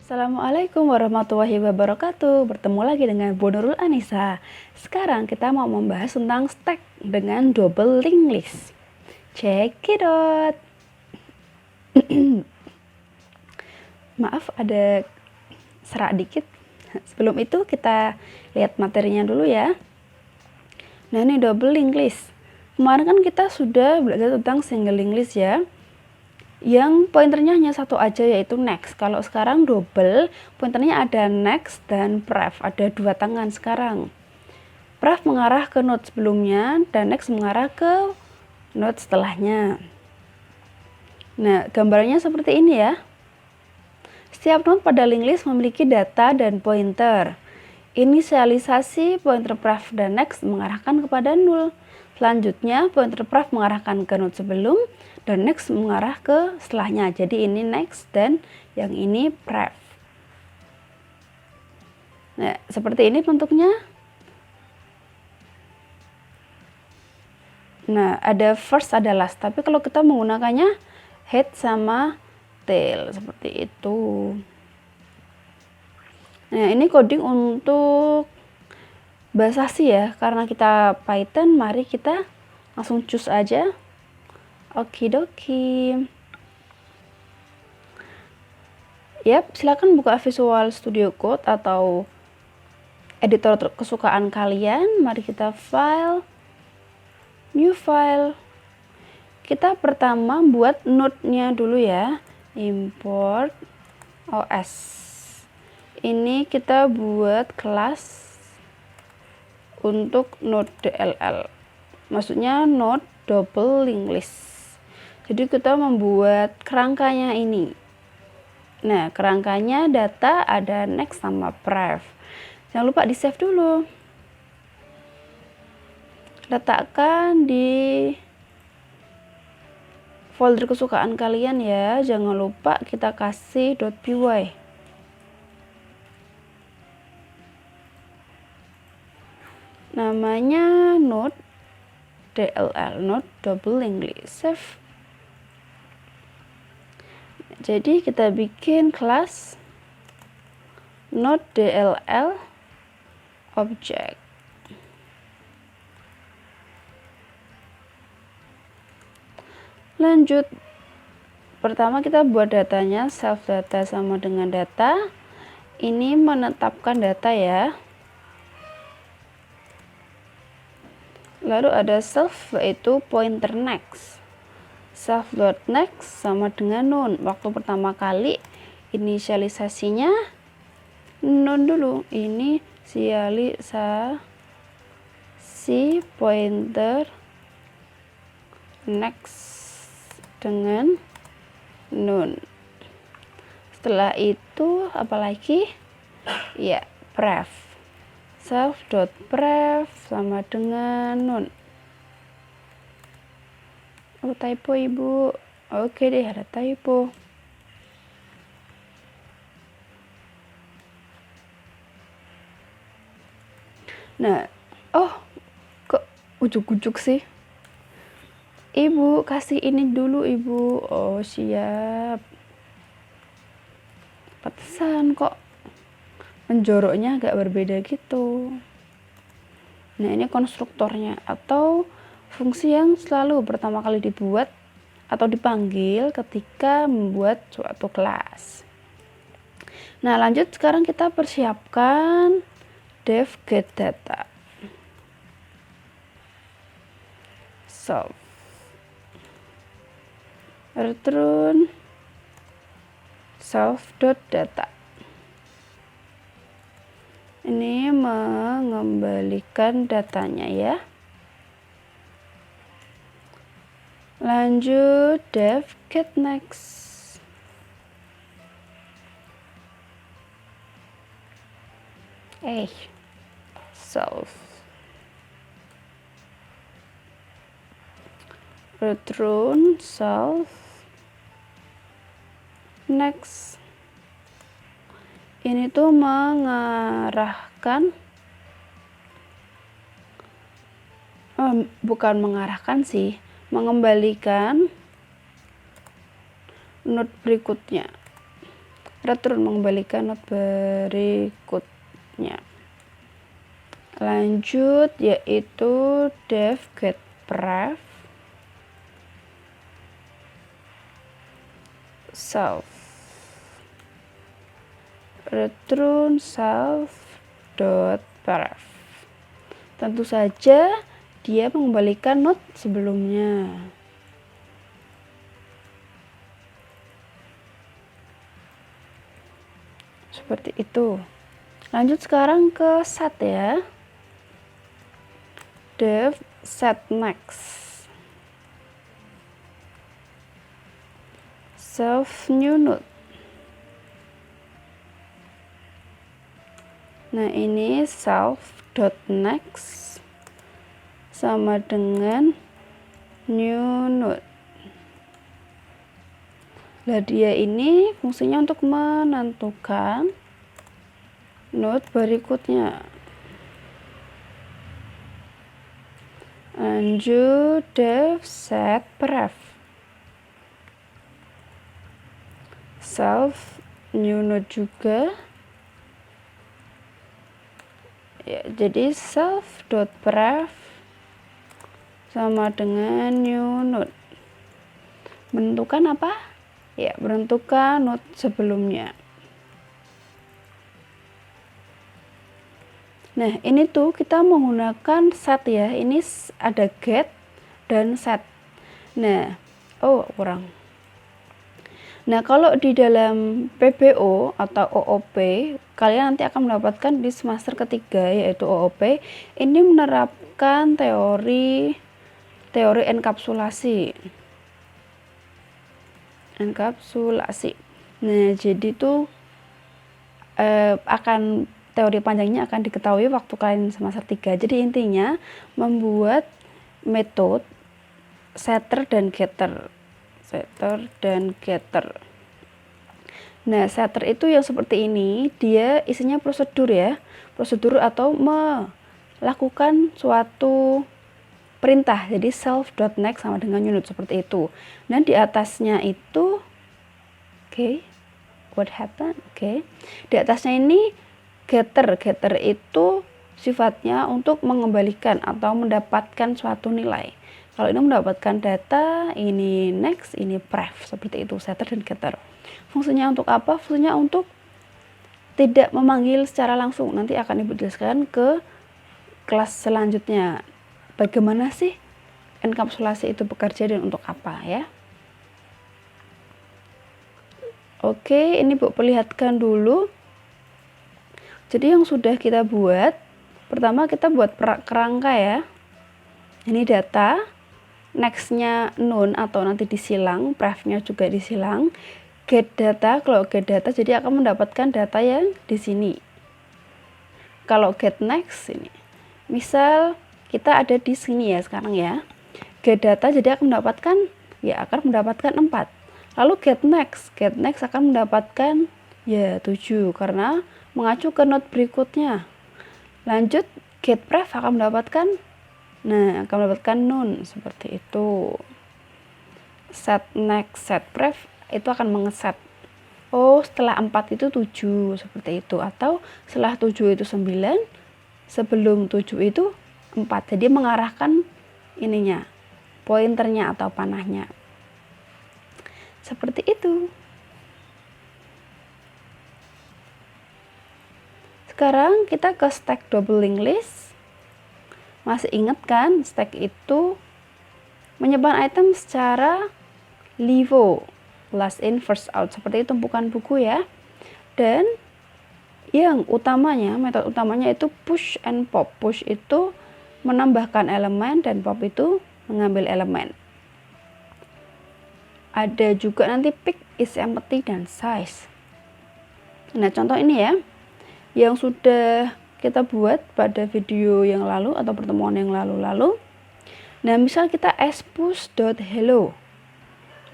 Assalamualaikum warahmatullahi wabarakatuh. Bertemu lagi dengan Bu Nurul Anissa. Sekarang kita mau membahas tentang stack dengan double linked list. Check it out. Maaf ada serak dikit. Sebelum itu kita lihat materinya dulu ya. Nah, ini double linked list. Kemarin kan kita sudah belajar tentang single linked list ya, yang pointernya hanya satu aja, yaitu next. Kalau sekarang double, pointernya ada next dan pref, ada dua tangan sekarang. Pref mengarah ke node sebelumnya dan next mengarah ke node setelahnya. Nah, gambarnya seperti ini ya. Setiap node pada linked list memiliki data dan pointer. Inisialisasi pointer pref dan next mengarahkan kepada 0. Selanjutnya pointer pref mengarahkan ke node sebelum dan next mengarah ke setelahnya. Jadi ini next dan yang ini pref. Nah, seperti ini bentuknya. Nah, ada first, ada last. Tapi kalau kita menggunakannya head sama tail seperti itu. Nah, ini coding untuk bahasa C ya. Karena kita Python, mari kita langsung choose aja. Okidoki. Yap, silakan buka Visual Studio Code atau editor kesukaan kalian. Mari kita file, new file. Kita pertama buat node-nya dulu ya. Import OS. Ini kita buat kelas untuk node DLL. Maksudnya node double linked list. Jadi kita membuat kerangkanya ini. Nah, kerangkanya data ada next sama pref. Jangan lupa di save dulu. Letakkan di folder kesukaan kalian ya. Jangan lupa kita kasih .py. Namanya node DLL, node double linked list. Save. Jadi kita bikin kelas node DLL object. Lanjut, pertama kita buat datanya, self data sama dengan data. Ini menetapkan data ya. Lalu ada self, yaitu pointer next. Self.next sama dengan none. Waktu pertama kali inisialisasinya none dulu. Inisialisasi pointer next dengan none. Setelah itu apalagi? Ya, pref. Self.pref sama dengan none. Oh, typo ibu. Oke deh, ada typo. Nah, oh, kok ujuk-ujuk sih? Ibu, kasih ini dulu ibu. Oh, siap. Pantesan kok menjoroknya agak berbeda gitu. Nah, ini konstruktornya atau fungsi yang selalu pertama kali dibuat atau dipanggil ketika membuat suatu kelas. Nah, lanjut sekarang kita persiapkan def get data. So, return self.data. Ini mengembalikan datanya ya. Lanjut def get next. Self. Return self next. Ini tuh mengarahkan, bukan mengarahkan sih, mengembalikan node berikutnya. return mengembalikan not berikutnya. Lanjut yaitu def get pref self, return self dot pref. Tentu saja dia mengembalikan not sebelumnya. Seperti itu. Lanjut sekarang ke set ya. Def set next self new node. Nah, ini self dot next sama dengan new node. Nah, dia ini fungsinya untuk menentukan node berikutnya. Lanjut def set pref self new node juga ya, jadi self dot pref sama dengan new node. Menentukan apa? Ya, menentukan node sebelumnya. Nah, ini tuh kita menggunakan set ya. Ini ada get dan set. Nah, kurang. Nah, kalau di dalam PBO atau OOP, kalian nanti akan mendapatkan di semester ketiga yaitu OOP. Ini menerapkan teori enkapsulasi. Nah, jadi tuh akan teori panjangnya akan diketahui waktu kalian semester 3. Jadi intinya membuat metode setter dan getter. Nah, setter itu yang seperti ini, dia isinya prosedur ya. Prosedur atau melakukan suatu perintah. Jadi self.next sama dengan unit seperti itu. Dan di atasnya itu what happened? Di atasnya ini getter itu sifatnya untuk mengembalikan atau mendapatkan suatu nilai. Kalau ini mendapatkan data, ini next, ini pref, seperti itu setter dan getter. Fungsinya untuk apa? Fungsinya untuk tidak memanggil secara langsung. Nanti akan Ibu jelaskan ke kelas selanjutnya. Bagaimana sih enkapsulasi itu bekerja dan untuk apa ya? Oke, ini Bu perlihatkan dulu. Jadi yang sudah kita buat, pertama kita buat kerangka ya. Ini data, next-nya none atau nanti disilang, pref-nya juga disilang. Get data, kalau get data jadi akan mendapatkan data yang di sini. Kalau get next ini, misal kita ada di sini ya sekarang ya. Get data jadi akan mendapatkan 4. Lalu get next akan mendapatkan 7 karena mengacu ke node berikutnya. Lanjut get pref akan mendapatkan none seperti itu. Set next, set pref itu akan mengeset. Setelah 4 itu 7 seperti itu, atau setelah 7 itu 9, sebelum 7 itu 4. Jadi mengarahkan ininya, pointernya atau panahnya. Seperti itu. Sekarang kita ke stack double linked list. Masih ingat kan, stack itu menyebar item secara LIFO, last in first out, seperti tumpukan buku ya. Dan yang utamanya, metode utamanya itu push and pop. Push itu menambahkan elemen dan pop itu mengambil elemen. Ada juga nanti pick, is empty, dan size. Nah, contoh ini ya, yang sudah kita buat pada video yang lalu atau pertemuan yang lalu-lalu. Nah, misal kita push.hello.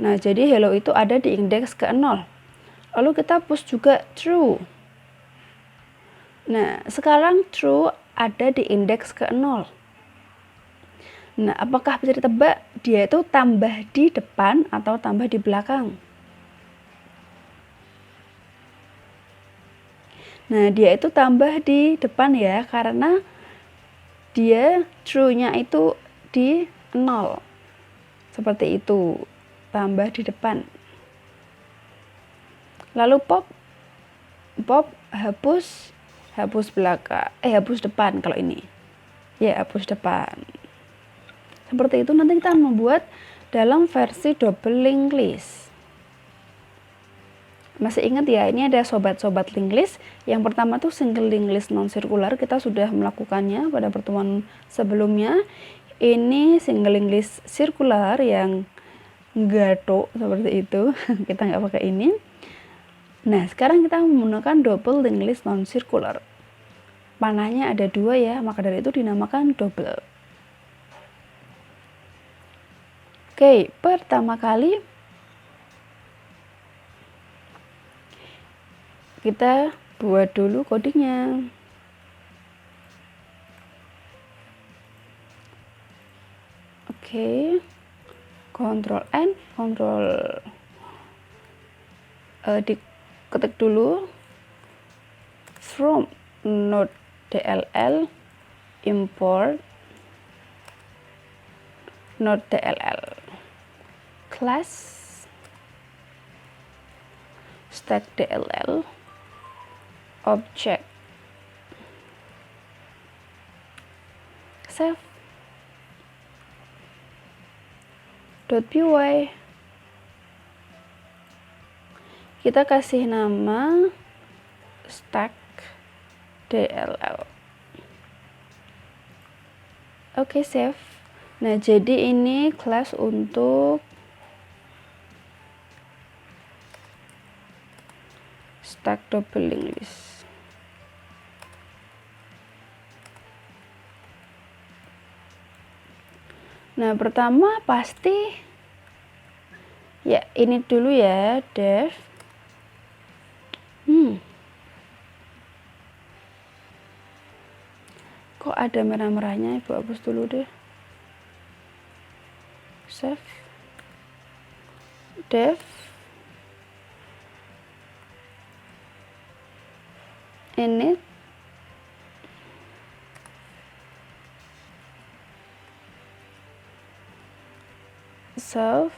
Nah, jadi hello itu ada di indeks ke-0. Lalu kita push juga true. Nah, sekarang true ada di indeks ke-0. Nah, apakah bisa ditebak dia itu tambah di depan atau tambah di belakang? Nah, dia itu tambah di depan ya, karena dia true-nya itu di 0. Seperti itu, tambah di depan. Lalu pop hapus belakang, hapus depan kalau ini. Ya, hapus depan. Seperti itu nanti kita membuat dalam versi double linked list. Masih ingat ya, ini ada sobat-sobat linked list. Yang pertama tuh single linked list non sirkular, kita sudah melakukannya pada pertemuan sebelumnya. Ini single linked list sirkular yang gato seperti itu. Kita nggak pakai ini. Nah, sekarang kita menggunakan double linked list non sirkular. Panahnya ada 2 ya, maka dari itu dinamakan double. Oke, pertama kali kita buat dulu codingnya. Oke, Ctrl N, diketik dulu from node.dll import node.dll class stack.dll object save .py. Kita kasih nama stack.dll. Oke, save. Nah, jadi ini kelas untuk stack double linked list. Nah, pertama pasti ya ini dulu ya, dev. Kok ada merah-merahnya? Ibu hapus dulu deh. Save. Dev. Init. Save.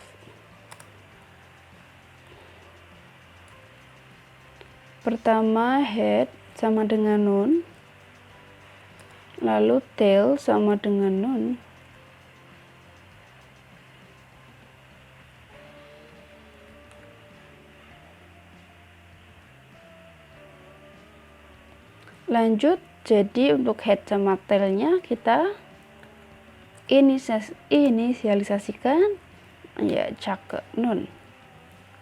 Pertama head sama dengan none, lalu tail sama dengan none, lanjut. Jadi untuk head sama tailnya kita inisialisasikan ya cak none,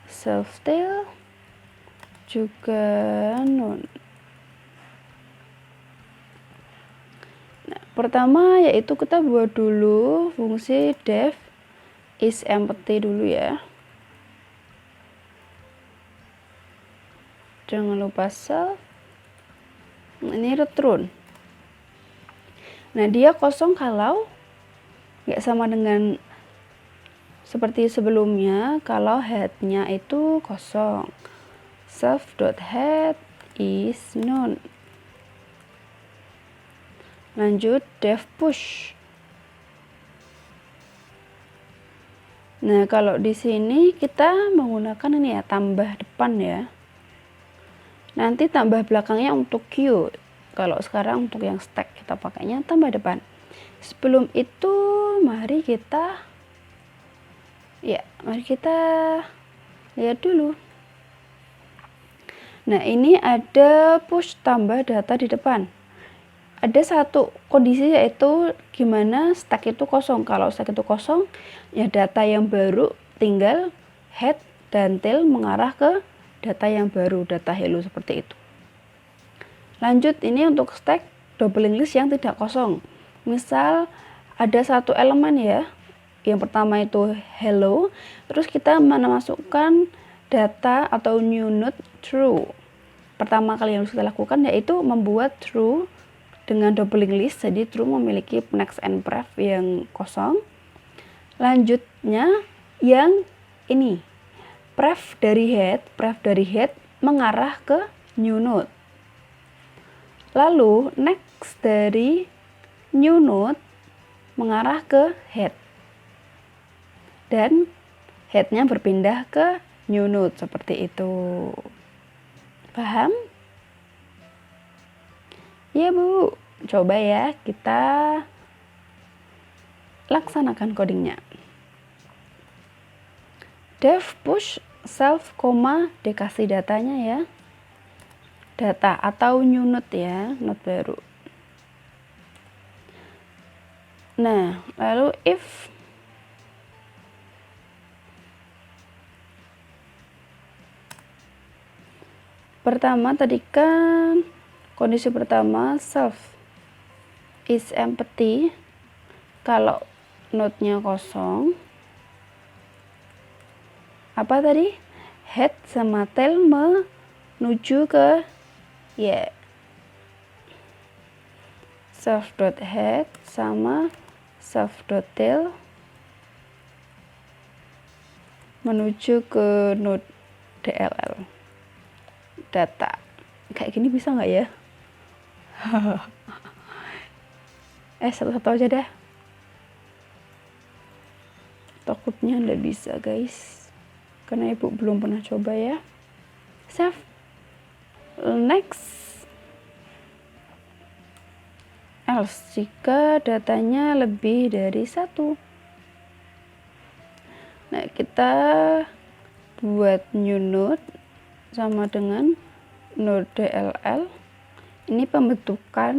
self tail juga none. Nah, pertama yaitu kita buat dulu fungsi def is empty dulu ya, jangan lupa self. Ini return. Nah, dia kosong kalau nggak sama dengan seperti sebelumnya, kalau headnya itu kosong. Self.head is none. Lanjut def push. Nah, kalau di sini kita menggunakan ini ya, tambah depan ya. Nanti tambah belakangnya untuk Q. Kalau sekarang untuk yang stack kita pakainya tambah depan. Sebelum itu mari kita lihat dulu. Nah, ini ada push tambah data di depan. Ada satu kondisi yaitu gimana stack itu kosong. Kalau stack itu kosong, ya data yang baru tinggal head dan tail mengarah ke data yang baru, data hello seperti itu. Lanjut, ini untuk stack double linked list yang tidak kosong. Misal ada satu elemen ya, yang pertama itu hello, terus kita memasukkan data atau new node true. Pertama kali yang harus kita lakukan yaitu membuat true dengan double linked list, jadi true memiliki next and pref yang kosong. Lanjutnya yang ini pref dari head mengarah ke new node. Lalu next dari new node mengarah ke head. Dan headnya berpindah ke new node seperti itu. Paham? Ya Bu, coba ya kita laksanakan codingnya. Dev push self, dikasih datanya ya. Data atau new node ya, node baru. Nah, lalu if pertama tadi kan kondisi pertama self is empty, kalau node-nya kosong, apa tadi? Head sama tail menuju ke ya. Self.head sama self.tail menuju ke node DLL. Data. Kayak gini bisa nggak ya? Satu-satu aja dah. Takutnya nggak bisa guys, karena ibu belum pernah coba ya. Save. Next. Else jika datanya lebih dari 1. Nah, kita buat new node sama dengan node DLL. Ini pembentukan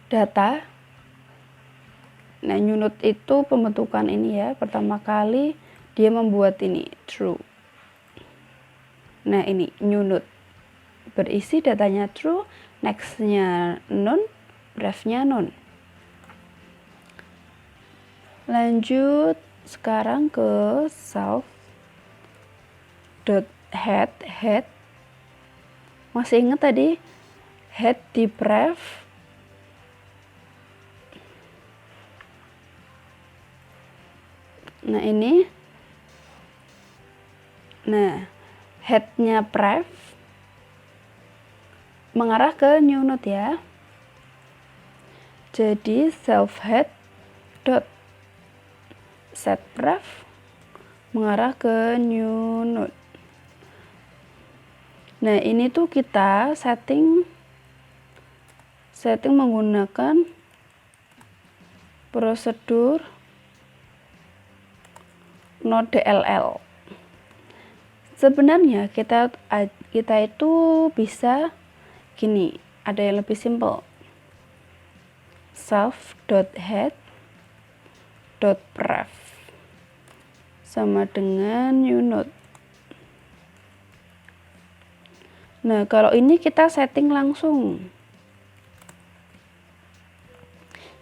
data. Nah, new node itu pembentukan ini ya. Pertama kali dia membuat ini true. Nah, ini new node berisi datanya true, next-nya none, ref-nya none. Lanjut sekarang ke self dot head. Masih ingat tadi head di ref. Nah, ini. Nah, headnya pref mengarah ke new node ya. Jadi self head dot set pref mengarah ke new node. Nah, ini tuh kita setting menggunakan prosedur node DLL. Sebenarnya kita itu bisa gini, ada yang lebih simple. Self.head.pref sama dengan new node. Nah, kalau ini kita setting langsung.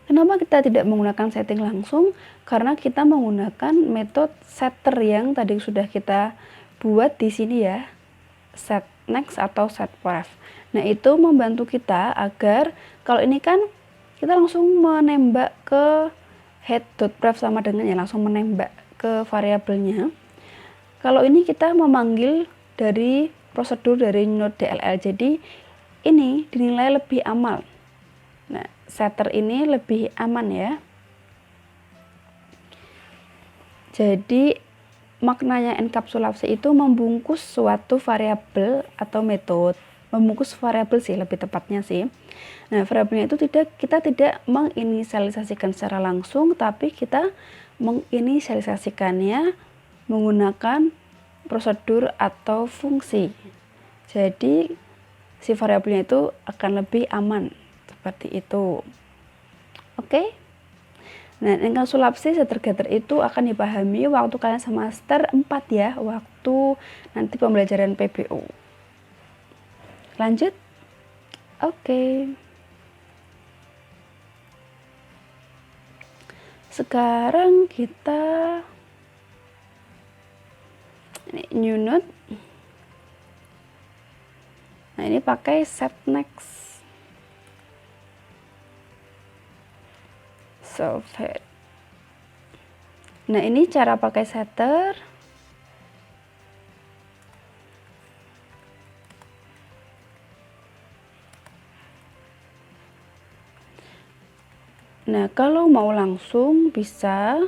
Kenapa kita tidak menggunakan setting langsung? Karena kita menggunakan metode setter yang tadi sudah kita buat di sini ya. Set next atau set pref. Nah, itu membantu kita agar kalau ini kan kita langsung menembak ke head.pref sama dengan ya, langsung menembak ke variabelnya. Kalau ini kita memanggil dari prosedur dari node DLL, jadi ini dinilai lebih aman. Nah, setter ini lebih aman ya. Jadi maknanya enkapsulasi itu membungkus suatu variabel atau metode. Membungkus variabel sih lebih tepatnya sih. Nah, variabelnya itu kita tidak menginisialisasikan secara langsung, tapi kita menginisialisasikannya menggunakan prosedur atau fungsi. Jadi si variabelnya itu akan lebih aman. Seperti itu. Oke. Nah, enkapsulasi Stepgather itu akan dipahami waktu kalian semester 4 ya, waktu nanti pembelajaran PBO. Lanjut. Oke. Sekarang kita ini new node. Nah, ini pakai set next. Self head. Nah, ini cara pakai setter. Nah, kalau mau langsung bisa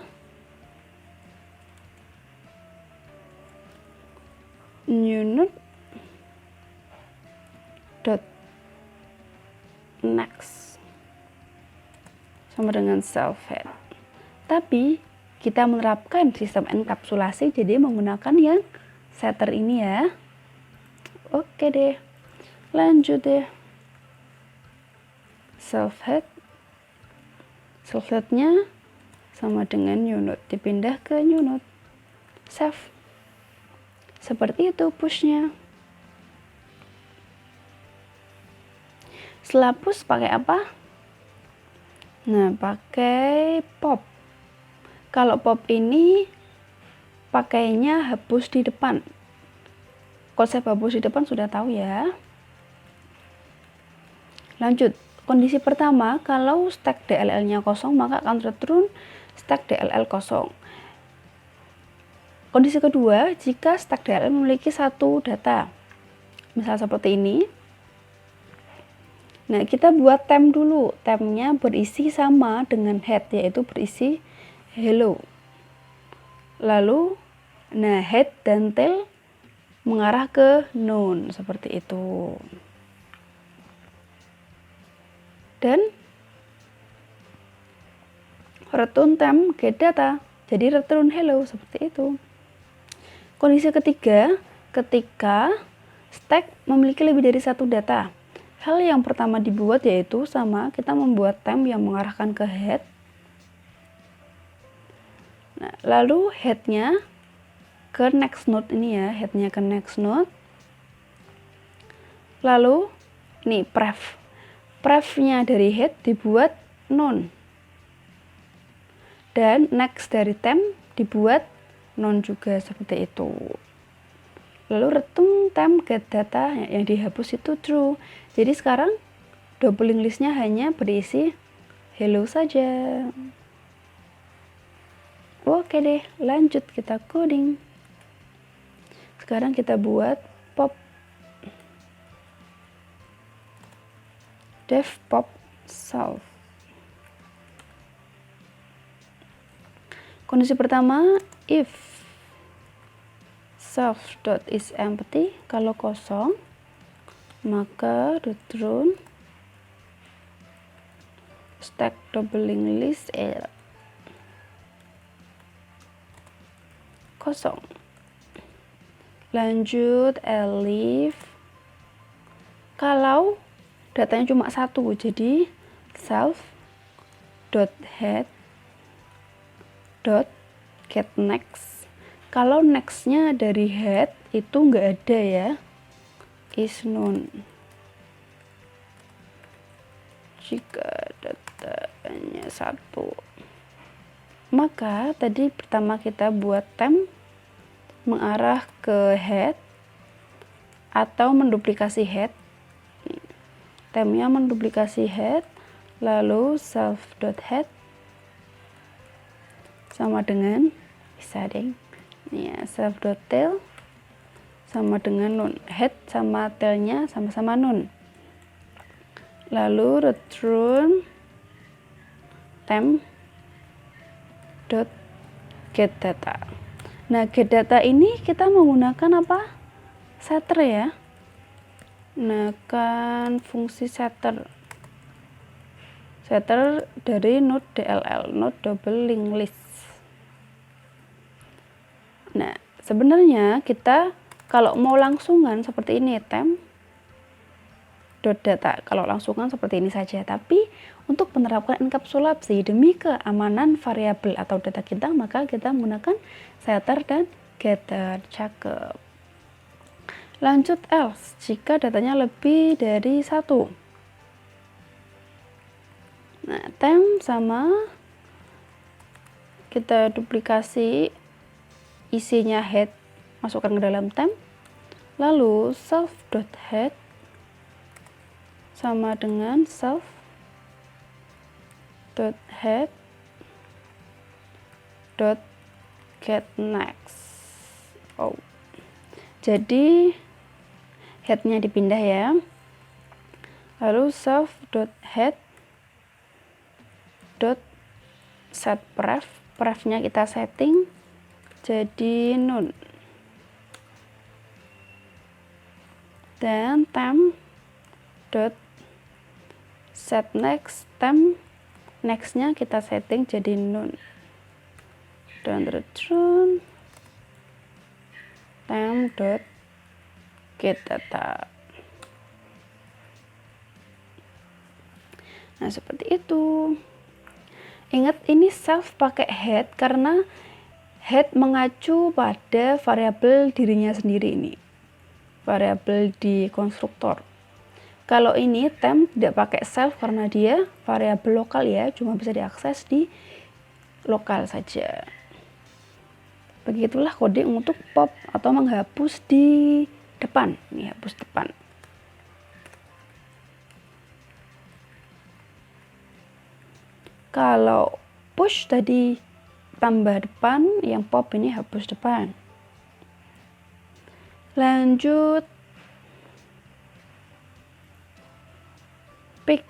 new node dot next sama dengan self head. Tapi kita menerapkan sistem enkapsulasi jadi menggunakan yang setter ini ya. Oke deh, lanjut deh. Self headnya sama dengan new node, dipindah ke new node, save. Seperti itu pushnya. Setelah push pakai apa? Nah, pakai pop. Kalau pop ini pakainya hapus di depan. Konsep hapus di depan sudah tahu ya. Lanjut, kondisi pertama, kalau stack DLL-nya kosong maka akan return stack DLL kosong. Kondisi kedua, jika stack DLL memiliki satu data, misal seperti ini. Nah, kita buat temp dulu. Tempnya berisi sama dengan head, yaitu berisi hello. Lalu, nah head dan tail mengarah ke none, seperti itu. Dan return temp get data, jadi return hello, seperti itu. Kondisi ketiga, ketika stack memiliki lebih dari satu data. Hal yang pertama dibuat yaitu sama, kita membuat temp yang mengarahkan ke head. Nah, lalu headnya ke next node ini ya, headnya ke next node. Lalu ini prefnya dari head dibuat none. Dan next dari temp dibuat none juga, seperti itu. Lalu return temp get data yang dihapus itu true. Jadi sekarang double linked listnya hanya berisi hello saja. Oke deh, lanjut kita coding. Sekarang kita buat pop def pop self. Kondisi pertama, if self dot is empty, kalau kosong maka return stack double linked list kosong. Lanjut elif kalau datanya cuma satu, jadi self dot head dot get next. Kalau nextnya dari head itu nggak ada ya, is none. Jika datanya satu, maka tadi pertama kita buat temp mengarah ke head atau menduplikasi head. Tempnya menduplikasi head, lalu self.head sama dengan bisa deh ya, self.tail sama dengan none. Head sama tailnya sama-sama none. Lalu return temp dot get data. Nah, get data ini kita menggunakan apa? Setter ya. Nah, kan fungsi setter dari node DLL, node double linked list. Nah, sebenarnya kita kalau mau langsungan seperti ini, temp dot data, kalau langsungan seperti ini saja. Tapi untuk menerapkan enkapsulasi demi keamanan variabel atau data kita, maka kita menggunakan setter dan getter. Cakep. Lanjut else, jika datanya lebih dari satu. Nah, temp sama kita duplikasi isinya head, masukkan ke dalam temp. Lalu self.head sama dengan self.head get next. Oh, jadi headnya dipindah ya. Lalu self.head dot set prefnya kita setting jadi none, dan temp dot set next, temp nextnya kita setting jadi none, dan return temp dot get data. Nah, seperti itu. Ingat, ini self pakai head karena head mengacu pada variabel dirinya sendiri, ini variabel di konstruktor. Kalau ini temp tidak pakai self karena dia variabel lokal ya, cuma bisa diakses di lokal saja. Begitulah coding untuk pop atau menghapus di depan. Ini hapus depan. Kalau push tadi tambah depan, yang pop ini hapus depan. Lanjut pick.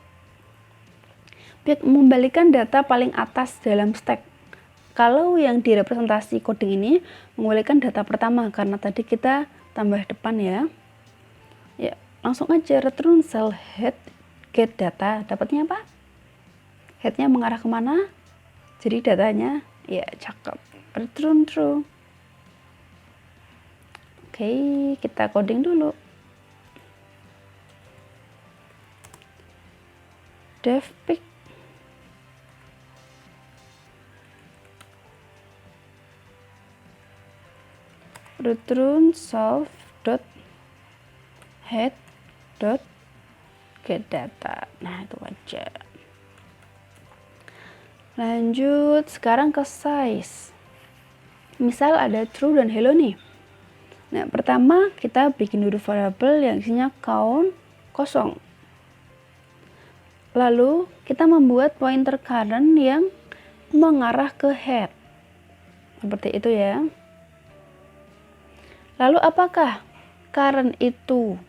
Pick membalikan data paling atas dalam stack. Kalau yang direpresentasi coding ini mengembalikan data pertama karena tadi kita tambah depan ya. Ya, langsung aja return cell head get data. Dapatnya apa? Headnya mengarah kemana? Jadi datanya ya cakep. Return true. Oke, kita coding dulu. Dev pick. Return solve dot head dot get data. Nah, itu aja. Lanjut sekarang ke size. Misal ada true dan hello nih. Nah, pertama kita bikin dulu variabel yang isinya count kosong. Lalu kita membuat pointer current yang mengarah ke head. Seperti itu ya. Lalu apakah current itu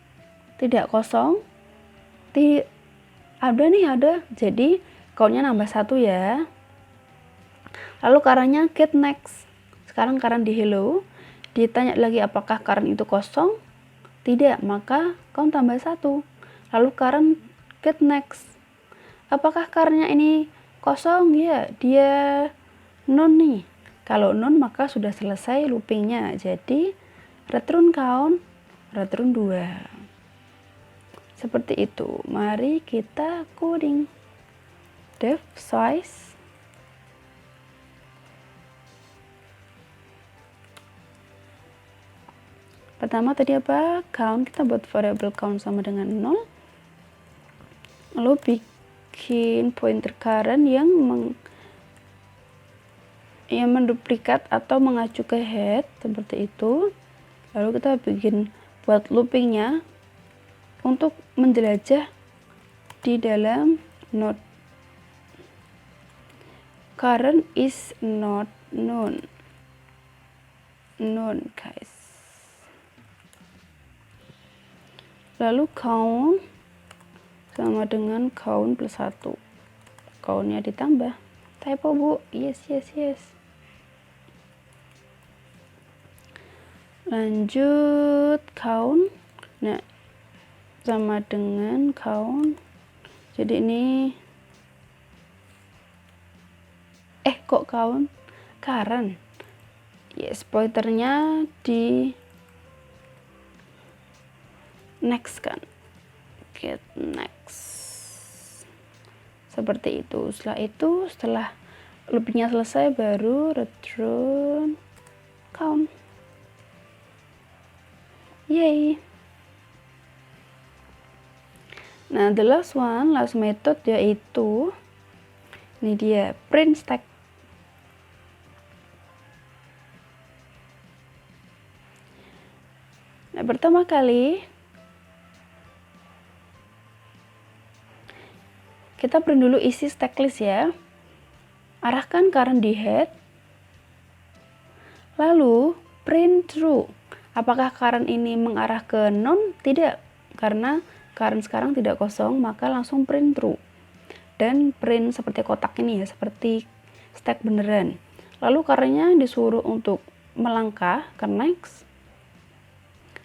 tidak kosong? Ada. Jadi countnya nambah 1 ya. Lalu currentnya get next. Sekarang current di hello. Ditanya lagi apakah current itu kosong? Tidak, maka count tambah 1. Lalu current get next. Apakah currentnya ini kosong? Ya, dia none nih. Kalau none maka sudah selesai loopingnya. Jadi return count, return 2. Seperti itu. Mari kita coding. Dev size. Pertama tadi apa? Count, kita buat variable count sama dengan 0. Lalu bikin pointer current yang menduplikat atau mengacu ke head seperti itu. Lalu kita bikin buat loopingnya untuk menjelajah di dalam node. Current is not known. Known, guys. Lalu count sama dengan count plus 1. Countnya ditambah. Typo bu, yes. Lanjut count. Nah, sama dengan count. Jadi ini kok count? Current. Yes, pointernya di next kan. Get next. Seperti itu. Setelah loopingnya selesai baru return count. Yay. Nah, the last method yaitu ini dia, print stack. Nah, pertama kali kita print dulu isi stack list ya. Arahkan current di head. Lalu print true. Apakah current ini mengarah ke none? Tidak, karena current sekarang tidak kosong, maka langsung print true. dan print seperti kotak ini ya, seperti stack beneran. Lalu currentnya disuruh untuk melangkah ke next.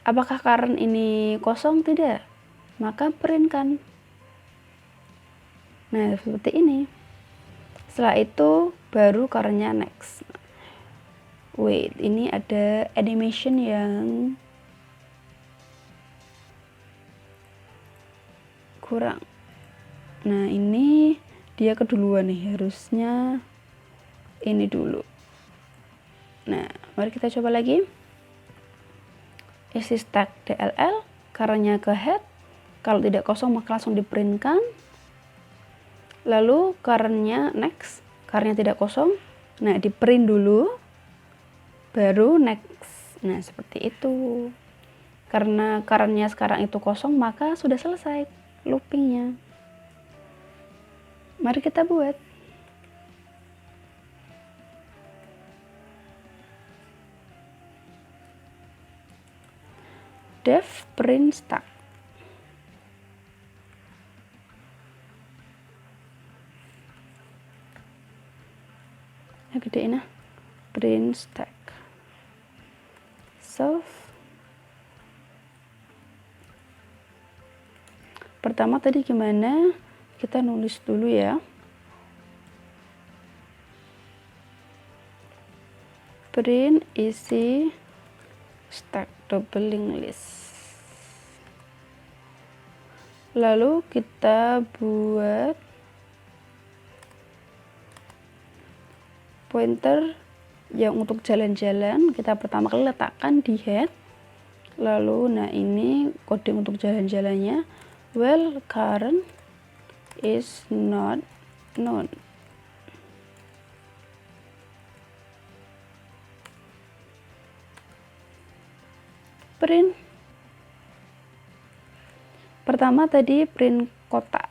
Apakah current ini kosong? Tidak, maka print kan. Nah, seperti ini. Setelah itu baru currentnya next. Wait, ini ada animation yang kurang. Nah, ini dia keduluan nih, harusnya ini dulu. Nah, mari kita coba lagi. Isi stack DLL, currentnya ke head. Kalau tidak kosong maka langsung diprintkan. Lalu currentnya next, currentnya tidak kosong. Nah, diprint dulu, baru next. Nah, seperti itu. Karena currentnya sekarang itu kosong, maka sudah selesai loopingnya. Mari kita buat. Def print stack. Gedein nah, print stack. So pertama tadi gimana? Kita nulis dulu ya. Print isi stack double linked list. Lalu kita buat pointer yang untuk jalan-jalan. Kita pertama kali letakkan di head. Lalu nah ini kode untuk jalan-jalannya. Well, current is not known. Print. Pertama tadi print kotak.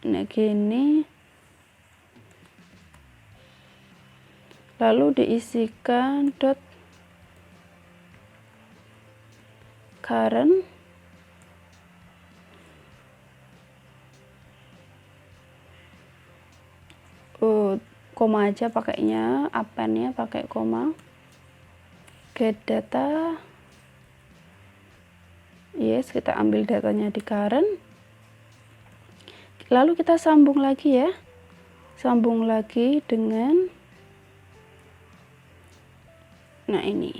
Nah, gini. Lalu diisikan dot current koma aja pakainya, appendnya pakai koma. Get data. Yes, kita ambil datanya di current. Lalu kita sambung lagi ya. Sambung lagi dengan nah ini.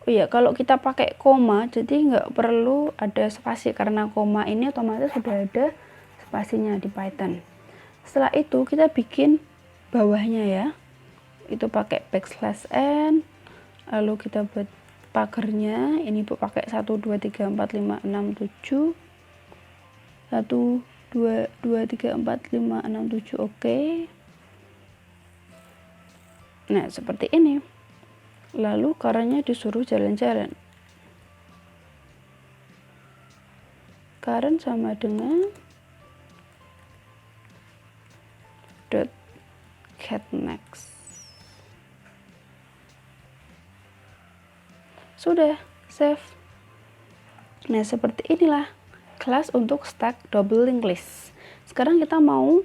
Oh iya, kalau kita pakai koma, jadi nggak perlu ada spasi karena koma ini otomatis sudah ada spasinya di Python. Setelah itu kita bikin bawahnya ya. Itu pakai backslash n. Lalu kita buat pagernya. Ini Bu pakai 1 2 3 4 5 6 7. 1 2 2 3 4 5 6 7. Oke. Nah, seperti ini. Lalu currentnya disuruh jalan-jalan. Current sama dengan dot get next. Sudah, save. Nah, seperti inilah kelas untuk stack double linked list. Sekarang kita mau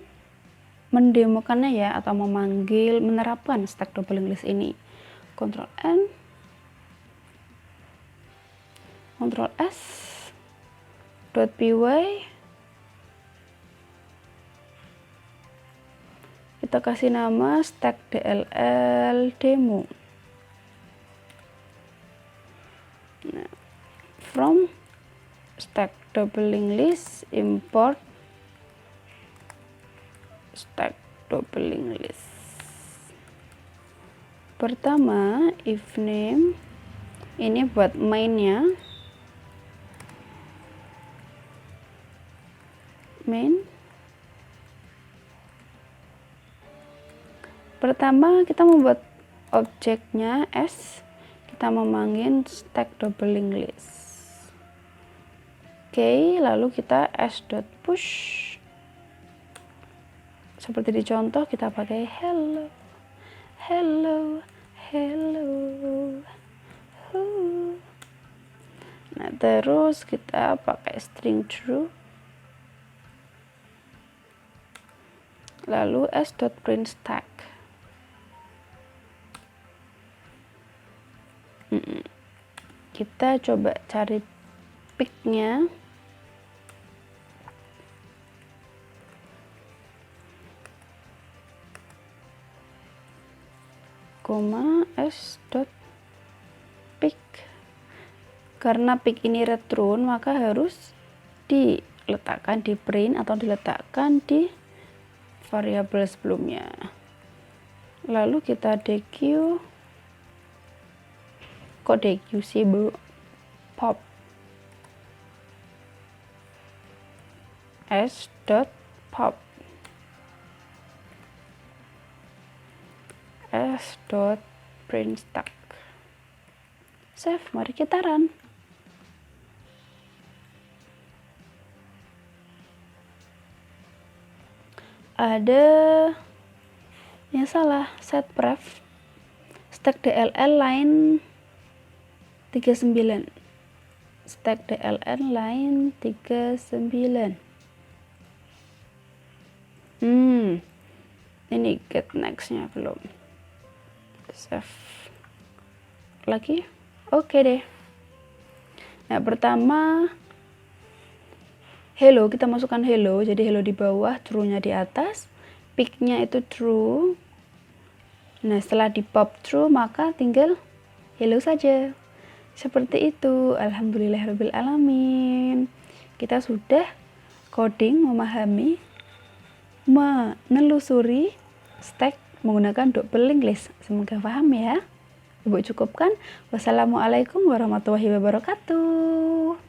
mendemokannya ya, atau memanggil, menerapkan stack double linked list ini. Ctrl N, Ctrl S, .py, kita kasih nama stack DLL demo. Nah, from stack double linked list import stack double linked list. Pertama, if name ini buat mainnya, main. Pertama kita membuat objeknya s, kita memanggil stack double linked list. Oke, lalu kita s.push. Seperti di contoh kita pakai hello. Hello, hello. Nah, terus kita pakai string true. lalu s.print stack. Kita coba cari pick-nya. Koma s.pick. Karena pick ini return, maka harus diletakkan di print atau diletakkan di variabel sebelumnya. Lalu kita deq, kok deq sih bu, pop s.pop s.print stack. Save, mari kita run. Ada yang salah, set pref stack DLL line 39, stack DLL line 39. Ini get next nya belum. Save lagi. Oke deh. Nah, pertama hello, kita masukkan hello, jadi hello di bawah, true-nya di atas, pick-nya itu true. Nah, setelah di pop true, maka tinggal hello saja. Seperti itu. Alhamdulillahirrabbilalamin. Kita sudah coding, memahami, menelusuri stack menggunakan double linked list. Semoga paham ya. Ibu cukupkan. Wassalamualaikum warahmatullahi wabarakatuh.